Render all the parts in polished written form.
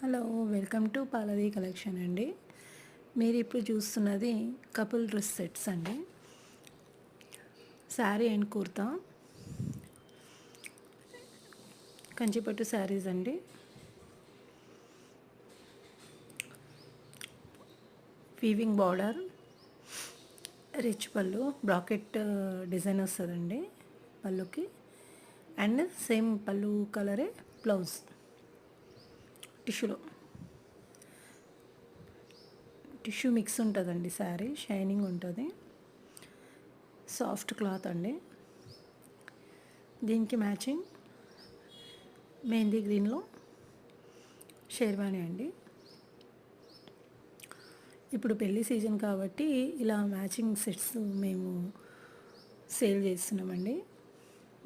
Hello, welcome to పాలది collection అండి. మీరు ఇప్పుడు చూస్తున్నది కపుల్ డ్రెస్ సెట్స్ అండి. శారీ అండ్ కుర్తా, కంచిపట్టు శారీస్ అండి. వీవింగ్ బార్డర్, రిచ్ పళ్ళు, బ్రాకెట్ డిజైన్ వస్తుందండి పళ్ళుకి. అండ్ సేమ్ పళ్ళు కలరే బ్లౌజ్ టిష్యూ మిక్స్ ఉంటుందండి. శారీ షైనింగ్ ఉంటుంది, సాఫ్ట్ క్లాత్ అండి. దీనికి మ్యాచింగ్ మెహందీ గ్రీన్లో షేర్వాణి అండి. ఇప్పుడు పెళ్లి సీజన్ కాబట్టి ఇలా మ్యాచింగ్ సెట్స్ మేము సేల్ చేస్తున్నామండి.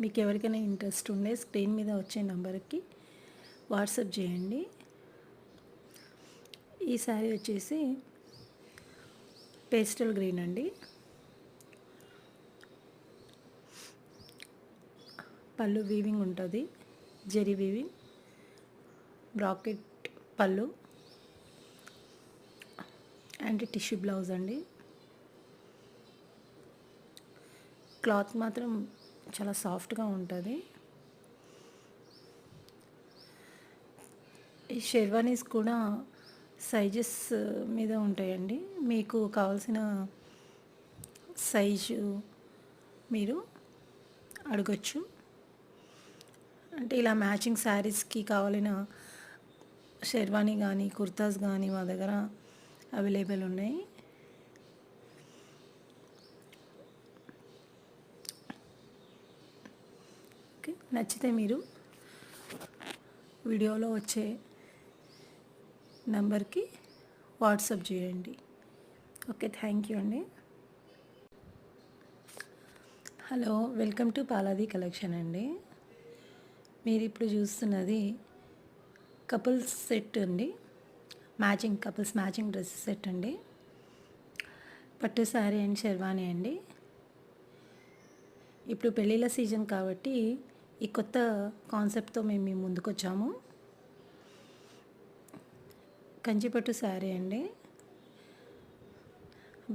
మీకు ఎవరికైనా ఇంట్రెస్ట్ ఉండే స్క్రీన్ మీద వచ్చే నంబర్కి వాట్సాప్ చేయండి. ఈ శారీ వచ్చేసి పేస్టల్ గ్రీన్ అండి. పళ్ళు వీవింగ్ ఉంటుంది, జెరీ వీవింగ్, బ్రాకెట్ పళ్ళు అండ్ టిష్యూ బ్లౌజ్ అండి. క్లాత్ మాత్రం చాలా సాఫ్ట్గా ఉంటుంది. ఈ షెర్వానీస్ కూడా సైజెస్ మీద ఉంటాయండి. మీకు కావాల్సిన సైజు మీరు అడగచ్చు. అంటే ఇలా మ్యాచింగ్ శారీస్కి కావాలిన షెర్వానీ కానీ కుర్తాస్ కానీ మా దగ్గర అవైలబుల్ ఉన్నాయి. ఓకే, నచ్చితే మీరు వీడియోలో వచ్చే నంబర్కి వాట్సాప్ చేయండి. ఓకే, థ్యాంక్ యూ అండి. Hello, welcome to Paladi collection అండి. మీరు ఇప్పుడు చూస్తున్నది కపుల్స్ సెట్ అండి. కపుల్స్ మ్యాచింగ్ డ్రెస్ సెట్ అండి. పట్టు శారీ అండ్ షెర్వానీ అండి. ఇప్పుడు పెళ్ళిళ్ళ సీజన్ కాబట్టి ఈ కొత్త కాన్సెప్ట్తో మేము మీ ముందుకు వచ్చాము. కంచిపట్టు శారీ అండి.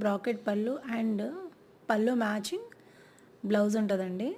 బ్రాకెట్ పళ్ళు అండ్ పళ్ళు మ్యాచింగ్ బ్లౌజ్ ఉంటుందండి.